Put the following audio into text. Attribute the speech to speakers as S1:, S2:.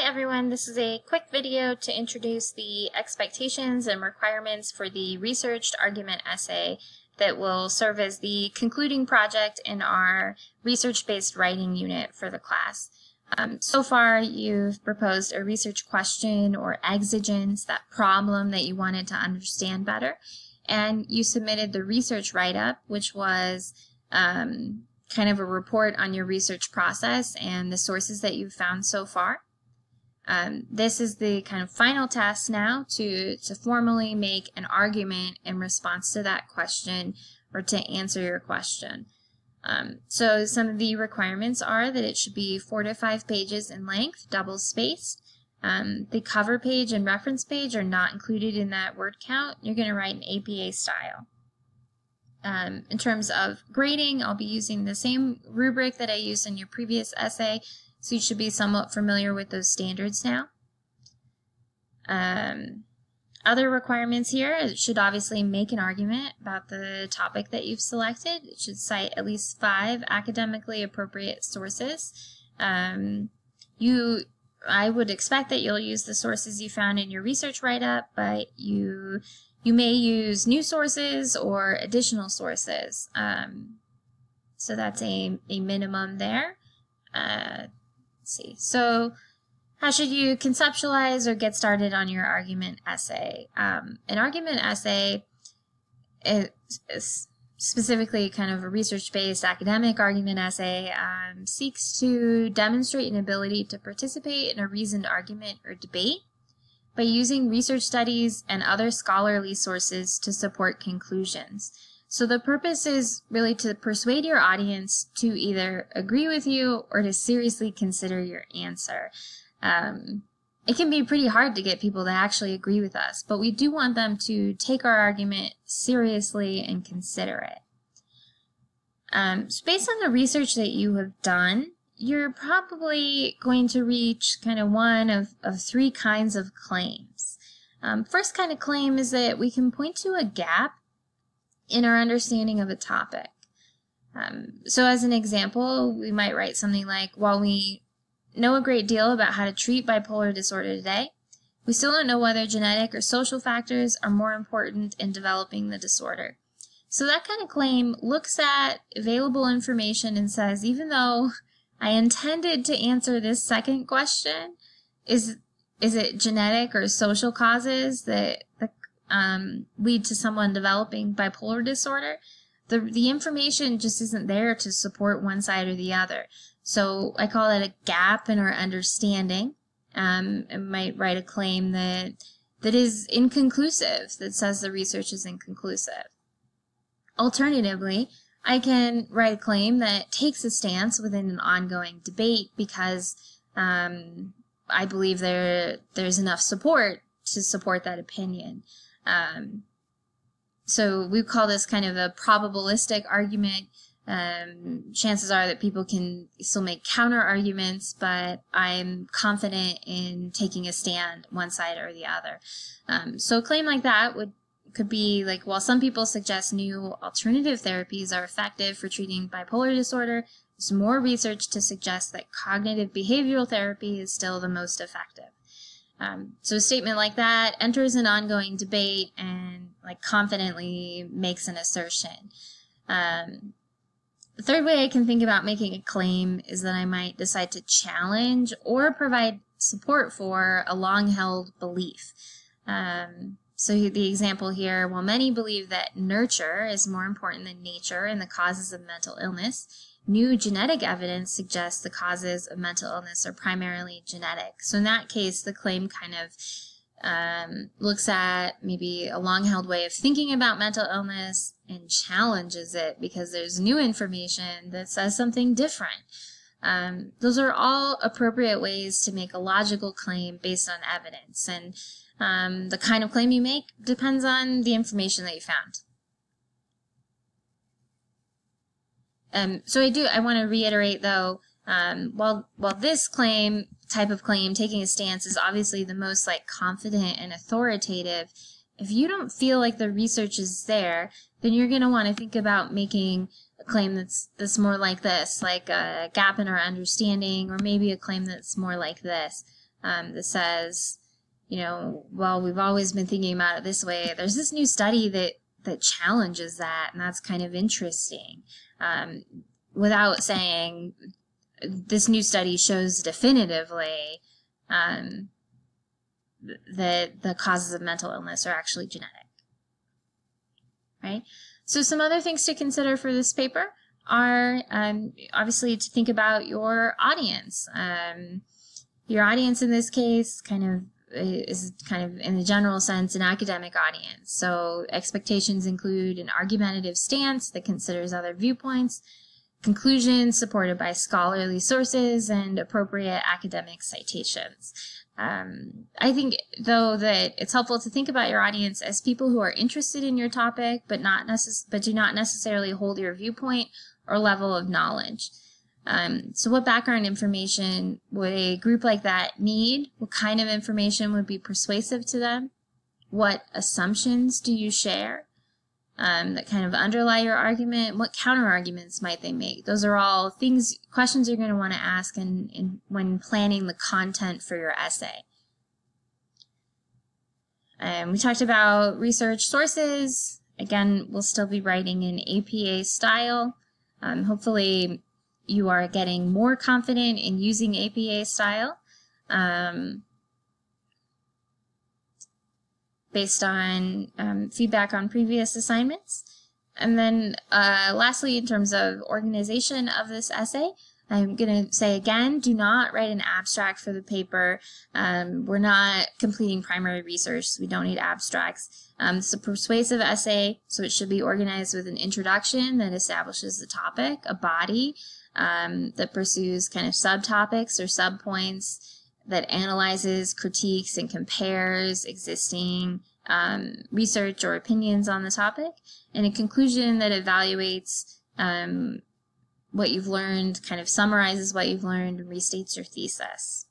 S1: everyone, this is a quick video to introduce the expectations and requirements for the researched argument essay that will serve as the concluding project in our research-based writing unit for the class. So far, you've proposed a research question or exigence, that problem that you wanted to understand better, and you submitted the research write-up, which was kind of a report on your research process and the sources that you've found so far. This is the kind of final task now to formally make an argument in response to that question or to answer your question. So some of the requirements are that it should be 4 to 5 pages in length, double spaced. The cover page and reference page are not included in that word count. You're going to write in APA style. In terms of grading, I'll be using the same rubric that I used in your previous essay, so you should be somewhat familiar with those standards now. Other requirements here, it should obviously make an argument about the topic that you've selected. It should cite at least 5 academically appropriate sources. I would expect that you'll use the sources you found in your research write-up, but you may use new sources or additional sources. So that's a minimum there. Let's see. So how should you conceptualize or get started on your argument essay? An argument essay is specifically kind of a research-based academic argument essay, seeks to demonstrate an ability to participate in a reasoned argument or debate by using research studies and other scholarly sources to support conclusions. So the purpose is really to persuade your audience to either agree with you or to seriously consider your answer. It can be pretty hard to get people to actually agree with us, but we do want them to take our argument seriously and consider it. So based on the research that you have done, you're probably going to reach kind of one of 3 kinds of claims. First kind of claim is that we can point to a gap in our understanding of a topic. So as an example, we might write something like, while we know a great deal about how to treat bipolar disorder today, we still don't know whether genetic or social factors are more important in developing the disorder. So that kind of claim looks at available information and says, even though I intended to answer this second question, is it genetic or social causes that lead to someone developing bipolar disorder? The information just isn't there to support one side or the other. So I call it a gap in our understanding. I might write a claim that is inconclusive, that says the research is inconclusive. Alternatively, I can write a claim that takes a stance within an ongoing debate because I believe there's enough support to support that opinion. So we call this kind of a probabilistic argument. Chances are that people can still make counter arguments, but I'm confident in taking a stand one side or the other. So a claim like that could be like, while some people suggest new alternative therapies are effective for treating bipolar disorder, there's more research to suggest that cognitive behavioral therapy is still the most effective. So a statement like that enters an ongoing debate and confidently makes an assertion. The third way I can think about making a claim is that I might decide to challenge or provide support for a long-held belief. So the example here, while many believe that nurture is more important than nature in the causes of mental illness, new genetic evidence suggests the causes of mental illness are primarily genetic. So in that case, the claim kind of looks at maybe a long-held way of thinking about mental illness and challenges it because there's new information that says something different. Those are all appropriate ways to make a logical claim based on evidence, and the kind of claim you make depends on the information that you found. So I want to reiterate though, while this type of claim, taking a stance, is obviously the most confident and authoritative, if you don't feel like the research is there, then you're going to want to think about making a claim that's more like this, like a gap in our understanding, or maybe a claim that's more like this. that says, you know, well, we've always been thinking about it this way. There's this new study that challenges that, and that's kind of interesting. Without saying this new study shows definitively that the causes of mental illness are actually genetic, right? So some other things to consider for this paper are obviously to think about your audience. Your audience in this case is kind of in the general sense an academic audience. So expectations include an argumentative stance that considers other viewpoints, conclusions supported by scholarly sources, and appropriate academic citations. I think, though, that it's helpful to think about your audience as people who are interested in your topic, but do not necessarily hold your viewpoint or level of knowledge. So what background information would a group like that need? What kind of information would be persuasive to them? What assumptions do you share that kind of underlie your argument? What counter-arguments might they make? Those are all questions you're going to want to ask when planning the content for your essay. We talked about research sources. Again, we'll still be writing in APA style. Hopefully, you are getting more confident in using APA style based on feedback on previous assignments. And then lastly, in terms of organization of this essay, I'm going to say again, do not write an abstract for the paper. We're not completing primary research, so we don't need abstracts. It's a persuasive essay, so it should be organized with an introduction that establishes the topic, a body that pursues kind of subtopics or subpoints, that analyzes, critiques, and compares existing research or opinions on the topic, and a conclusion that evaluates what you've learned, kind of summarizes what you've learned, and restates your thesis.